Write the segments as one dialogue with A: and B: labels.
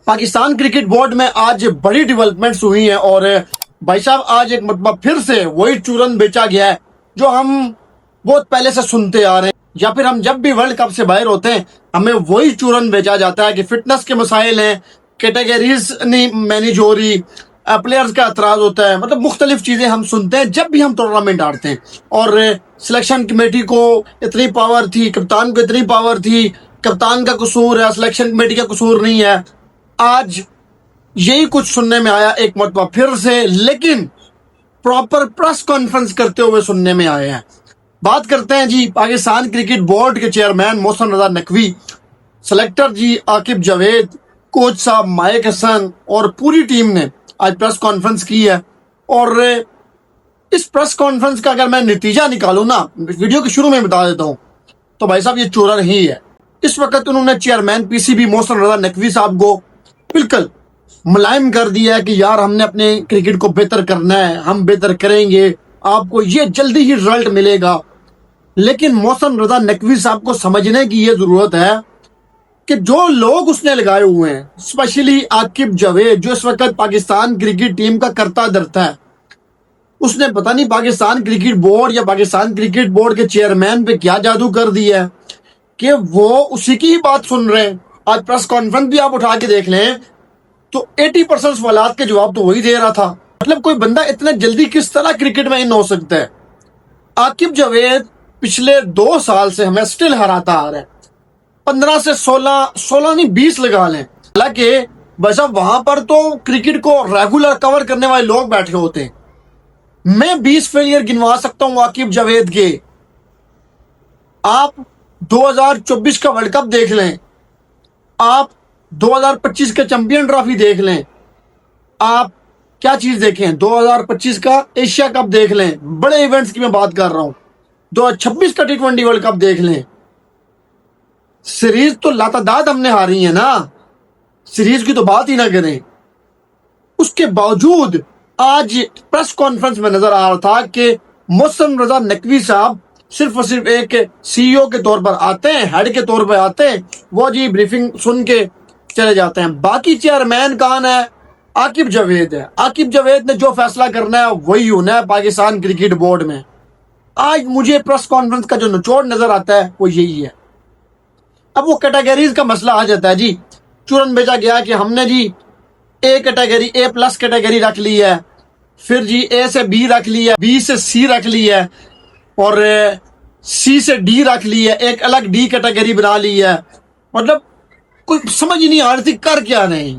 A: Pakistan cricket board में आज बड़ी डेवलपमेंट्स हुई हैं और भाई साहब आज एक मरतबा फिर से वही चूरन बेचा गया है जो हम बहुत पहले से सुनते आ रहे हैं, या फिर हम जब भी वर्ल्ड कप से बाहर होते हैं हमें वही चूरन बेचा जाता है कि फिटनेस के मसाइल हैं, कैटेगरीज नहीं मैनेज हो रही, प्लेयर्स का एतराज होता है, मतलब मुख्तलिफ चीज़ें हम सुनते हैं जब भी हम टूर्नामेंट हारते हैं। और सिलेक्शन कमेटी को इतनी पावर थी, कप्तान को इतनी पावर थी, कप्तान का कसूर है, सिलेक्शन कमेटी का कसूर नहीं है। आज यही कुछ सुनने में आया एक मरतबा फिर से, लेकिन प्रॉपर प्रेस कॉन्फ्रेंस करते हुए सुनने में आए हैं। बात करते हैं जी पाकिस्तान क्रिकेट बोर्ड के चेयरमैन मोहसिन रजा नकवी, सेलेक्टर जी आकिब जावेद, कोच साहब माइक हसन और पूरी टीम ने आज प्रेस कॉन्फ्रेंस की है। और इस प्रेस कॉन्फ्रेंस का अगर मैं नतीजा निकालूं ना, वीडियो के शुरू में बता देता हूं, तो भाई साहब ये चोरा ही है। इस वक्त उन्होंने चेयरमैन पीसीबी मोहसिन रजा नकवी साहब को बिल्कुल मुलायम कर दिया है कि यार हमने अपने क्रिकेट को बेहतर करना है, हम बेहतर करेंगे, आपको ये जल्दी ही रिजल्ट मिलेगा। लेकिन मोहसिन रजा नकवी साहब को समझने की ये जरूरत है कि जो लोग उसने लगाए हुए हैं, स्पेशली आकिब जावेद जो इस वक्त पाकिस्तान क्रिकेट टीम का करता धरता है, उसने पता नहीं पाकिस्तान क्रिकेट बोर्ड या पाकिस्तान क्रिकेट बोर्ड के चेयरमैन पे क्या जादू कर दिया है कि वो उसी की ही बात सुन रहे हैं। आज प्रेस कॉन्फ्रेंस भी आप उठा के देख लें तो 80% सवालात के जवाब तो वही दे रहा था। मतलब कोई बंदा इतना जल्दी किस तरह क्रिकेट में इन हो सकता है। आकिब जावेद पिछले 2 साल से हमें स्टिल हराता आ रहा है, 15 से 16 नहीं 20 लगा लें। हालांकि बस अब वहां पर तो क्रिकेट को रेगुलर कवर करने वाले लोग बैठे होते हैं। मैं 20 फेलियर गिनवा सकता हूं आकिब जावेद के। आप 2024 का वर्ल्ड कप देख लें, आप 2025 के चैंपियन ट्रॉफी देख लें, आप क्या चीज देखें 2025 का एशिया कप देख लें, बड़े इवेंट्स की मैं बात कर रहा हूं, 2026 का T20 वर्ल्ड कप देख लें। सीरीज तो लातादाद हमने हारी है ना, सीरीज की तो बात ही ना करें। उसके बावजूद आज प्रेस कॉन्फ्रेंस में नजर आ रहा था कि मोहसिन रजा नकवी साहब सिर्फ और सिर्फ एक सीईओ के तौर पर आते हैं, हेड के तौर पर आते हैं, वो जी ब्रीफिंग सुन के चले जाते हैं। बाकी चेयरमैन कौन है? आकिब जावेद है। आकिब जावेद ने जो फैसला करना है वही होना है पाकिस्तान क्रिकेट बोर्ड में। आज मुझे प्रेस कॉन्फ्रेंस का जो निचोड़ नजर आता है वो यही है। अब वो कैटेगरीज का मसला आ जाता है जी, चूरन भेजा गया कि हमने जी ए कैटेगरी A+ कैटेगरी रख ली है, फिर जी A से B रख ली है, B से C रख ली है और C से D रख ली है, एक अलग D कैटेगरी बना ली है। मतलब कोई समझ ही नहीं आ रही थी कर क्या नहीं।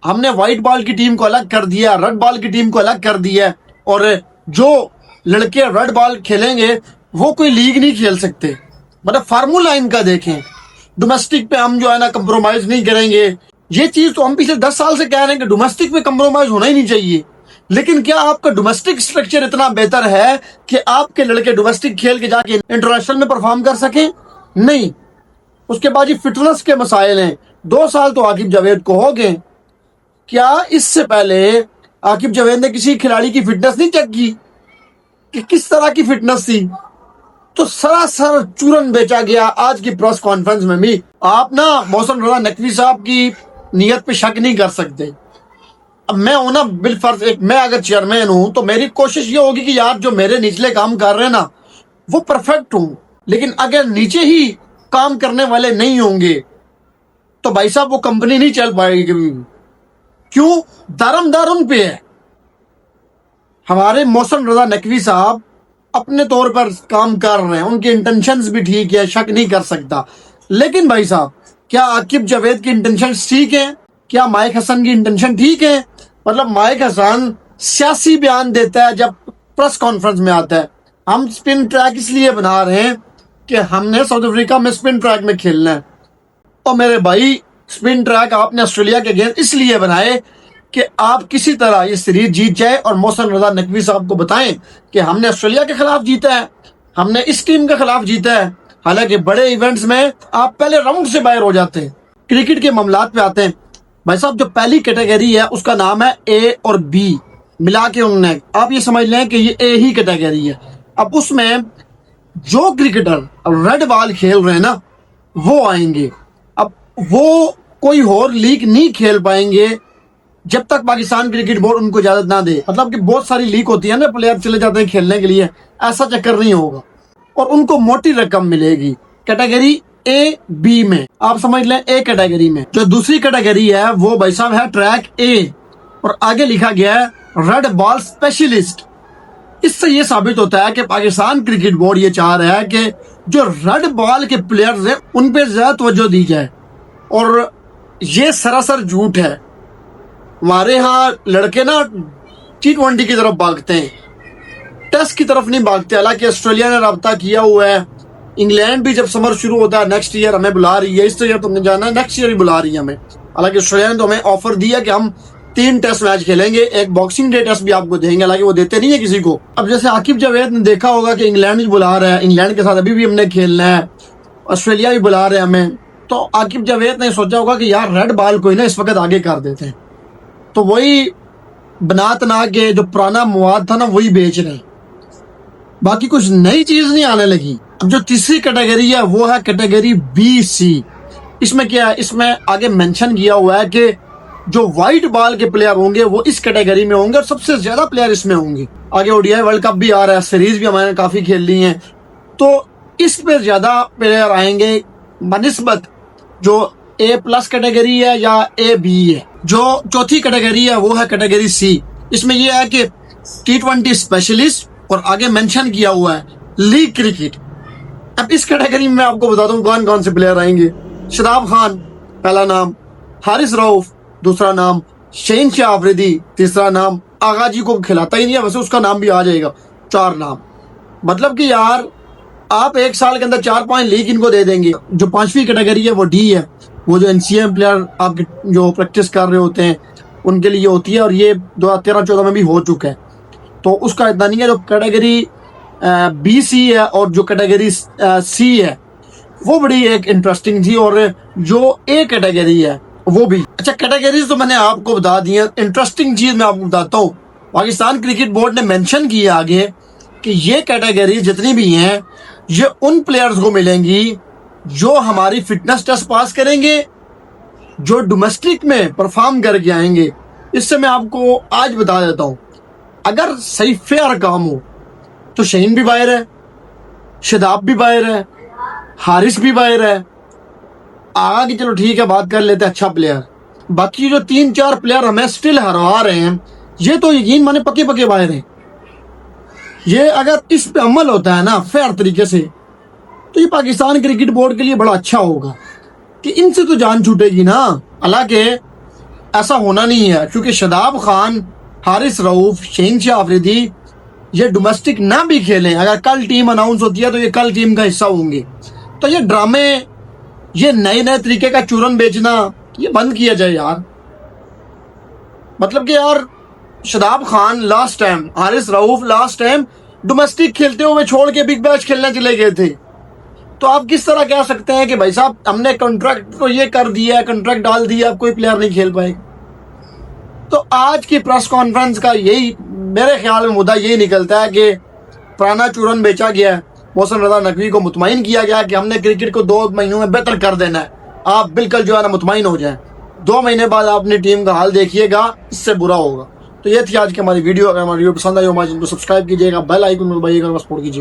A: हमने व्हाइट बॉल की टीम को अलग कर दिया, रेड बॉल की टीम को अलग कर दिया और जो लड़के रेड बॉल खेलेंगे वो कोई लीग नहीं खेल सकते। मतलब फार्मूला इनका देखें, डोमेस्टिक पे हम जो है ना कंप्रोमाइज नहीं करेंगे। ये चीज तो हम पिछले 10 साल से कह रहे हैं कि डोमेस्टिक में कंप्रोमाइज होना ही नहीं चाहिए। लेकिन क्या आपका डोमेस्टिक स्ट्रक्चर इतना बेहतर है कि आपके लड़के डोमेस्टिक खेल के जाके इंटरनेशनल में परफॉर्म कर सकें? नहीं। उसके बाद ये फिटनेस के मसाइल हैं। 2 साल तो आकिब जावेद को हो गए, क्या इससे पहले आकिब जावेद ने किसी खिलाड़ी की फिटनेस नहीं चेक की कि किस तरह की फिटनेस थी? तो सरासर चूरन बेचा गया आज की प्रेस कॉन्फ्रेंस में भी। आप ना मोहसिन रजा नकवी साहब की नीयत पे शक नहीं कर सकते। अब मैं हूं ना बिलफर्ज एक, मैं अगर चेयरमैन हूं तो मेरी कोशिश ये होगी कि यार जो मेरे निचले काम कर रहे हैं ना वो परफेक्ट हूं। लेकिन अगर नीचे ही काम करने वाले नहीं होंगे तो भाई साहब वो कंपनी नहीं चल पाएगी। क्यों? दारमदार उन पे है। हमारे मोहसिन रजा नकवी साहब अपने तौर पर काम कर रहे हैं, उनकी इंटेंशंस भी ठीक है, शक नहीं कर सकता। लेकिन भाई साहब क्या आकिब जावेद की इंटेंशंस ठीक है? क्या माइक हसन की इंटेंशन ठीक है? मतलब माइक हसन सियासी बयान देता है जब प्रेस कॉन्फ्रेंस में आता है। हम स्पिन ट्रैक इसलिए बना रहे हैं कि हमने साउथ अफ्रीका में स्पिन ट्रैक में खेलना है। और मेरे भाई स्पिन ट्रैक आपने ऑस्ट्रेलिया के अगेंस्ट इसलिए बनाए कि आप किसी तरह ये सीरीज जीत जाए और मोहसिन रजा नकवी साहब को बताएं कि हमने ऑस्ट्रेलिया के खिलाफ जीता है, हमने इस टीम के खिलाफ जीता है। हालांकि बड़े इवेंट्स में आप पहले राउंड से बाहर हो जाते हैं। क्रिकेट के मामलात पे आते हैं भाई साहब, जो पहली कैटेगरी है उसका नाम है A और B मिला के उन्होंने, आप ये समझ लें कि ये A ही कैटेगरी है। अब उसमें जो क्रिकेटर रेड बॉल खेल रहे हैं ना वो आएंगे। अब वो कोई और लीग नहीं खेल पाएंगे जब तक पाकिस्तान क्रिकेट बोर्ड उनको इजाजत ना दे। मतलब कि बहुत सारी लीग होती है ना, प्लेयर चले जाते हैं खेलने के लिए, ऐसा चक्कर नहीं होगा और उनको मोटी रकम मिलेगी कैटेगरी ए बी में। आप समझ लें ए कैटेगरी में। जो दूसरी कैटेगरी है वो भाई साहब है ट्रैक ए और आगे लिखा गया है रेड बॉल स्पेशलिस्ट। इससे ये साबित होता है कि पाकिस्तान क्रिकेट बोर्ड ये चाह रहा है कि जो रेड बॉल के प्लेयर्स हैं उन पे ज्यादा तवज्जो दी जाए और ये सरासर झूठ है। हमारे यहाँ लड़के ना T20 की तरफ भागते हैं, टेस्ट की तरफ नहीं भागते। हालांकि ऑस्ट्रेलिया ने रब्ता किया हुआ है, इंग्लैंड भी जब समर शुरू होता है नेक्स्ट ईयर हमें बुला रही है, इस ईयर तुमने जाना है, नेक्स्ट ईयर ही बुला रही है हमें। हालांकि ऑस्ट्रेलिया ने तो हमें ऑफर दिया कि हम 3 टेस्ट मैच खेलेंगे, एक बॉक्सिंग डे टेस्ट भी आपको देंगे, हालांकि वो देते नहीं है किसी को। अब जैसे आकिब जावेद ने देखा होगा कि इंग्लैंड भी बुला रहा है, इंग्लैंड के साथ अभी भी हमने खेलना है, ऑस्ट्रेलिया भी बुला रहे हैं हमें, तो आकिब जावेद ने सोचा होगा कि यार रेड बॉल को ही ना इस वक्त आगे कर देते हैं, तो वही बना तना के जो पुराना मवाद था ना वही बेच रहे हैं, बाकी कुछ नई चीज नहीं आने लगी। अब जो तीसरी कैटेगरी है वो है कैटेगरी बी सी। इसमें क्या है, इसमें आगे मेंशन किया हुआ है कि जो व्हाइट बॉल के प्लेयर होंगे वो इस कैटेगरी में होंगे और सबसे ज्यादा प्लेयर इसमें होंगे। आगे ओडीआई वर्ल्ड कप भी आ रहा है, सीरीज भी हमारे काफी खेल ली है, तो इस पे ज्यादा प्लेयर आएंगे बनिस्बत जो ए प्लस कैटेगरी है या ए बी है। जो चौथी कैटेगरी है वो है कैटेगरी सी। इसमें यह है कि T20 स्पेशलिस्ट और आगे मेंशन किया हुआ है लीग क्रिकेट। अब इस कैटेगरी में मैं आपको बता दूं कौन कौन से प्लेयर आएंगे। शादाब खान पहला नाम, हारिस रऊफ दूसरा नाम, शहीन शाह आफरीदी तीसरा नाम, आगा जी को खिलाता ही नहीं है वैसे उसका नाम भी आ जाएगा, 4 नाम। मतलब कि यार आप 1 साल के अंदर 4-5 लीग इनको दे देंगे। जो 5वीं कैटेगरी है वो डी है, वो जो NCA प्लेयर आपके जो प्रैक्टिस कर रहे होते हैं उनके लिए होती है और ये 2013-14 में भी हो चुका है, तो उसका इतना नहीं है। जो कैटेगरी बी सी है और जो कैटेगरी सी है वो बड़ी एक इंटरेस्टिंग थी, और जो ए कैटेगरी है वो भी। अच्छा, कैटेगरीज तो मैंने आपको बता दी है, इंटरेस्टिंग चीज मैं आपको बताता हूँ। पाकिस्तान क्रिकेट बोर्ड ने मेंशन किया आगे कि ये कैटेगरी जितनी भी हैं ये उन प्लेयर्स को मिलेंगी जो हमारी फिटनेस टेस्ट पास करेंगे, जो डोमेस्टिक में परफॉर्म करके आएंगे। इससे मैं आपको आज बता देता हूँ, अगर सही फेयर काम हो तो शहीन भी बाहर है, शादाब भी बाहर है, हारिस भी बाहर है, आगा की चलो ठीक है बात कर लेते हैं अच्छा प्लेयर। बाकी जो 3-4 प्लेयर हमें स्टिल हरवा रहे हैं ये तो यकीन माने पके पके बाहर हैं। ये अगर इस पे अमल होता है ना फेयर तरीके से तो ये पाकिस्तान क्रिकेट बोर्ड के लिए बड़ा अच्छा होगा कि इनसे तो जान छूटेगी ना। हालांकि ऐसा होना नहीं है, क्योंकि शादाब खान, हारिस रऊफ, शहीन शाह आफरीदी ये डोमेस्टिक ना भी खेलें, अगर कल टीम अनाउंस होती है तो ये कल टीम का हिस्सा होंगे। तो ये ड्रामे, ये नए नए तरीके का चूरन बेचना ये बंद किया जाए यार। मतलब कि यार Shadab Khan last time, Haris Rauf last time domestic खेलते हुए छोड़ के बिग बैश खेलने चले गए थे, तो आप किस तरह कह सकते हैं कि भाई साहब हमने कॉन्ट्रैक्ट तो ये कर दिया है, कॉन्ट्रैक्ट डाल दिया, अब कोई प्लेयर नहीं खेल पाएगा। तो आज की प्रेस कॉन्फ्रेंस का यही मेरे ख्याल में मुद्दा यही निकलता है कि पुराना चूरन बेचा गया है। मोहसिन रजा नकवी को मुतमईन किया गया कि हमने क्रिकेट को 2 महीनों में बेहतर कर देना है, आप बिल्कुल जो है ना मुतमईन हो जाए। 2 महीने बाद आप अपनी टीम का हाल देखिएगा, इससे बुरा होगा। तो ये थी आज की हमारी वीडियो। अगर हमारी वीडियो पसंद आई हो हमारे चैनल को सब्सक्राइब कीजिएगा, बेल आइकन दबाइएगा, सपोर्ट कीजिए।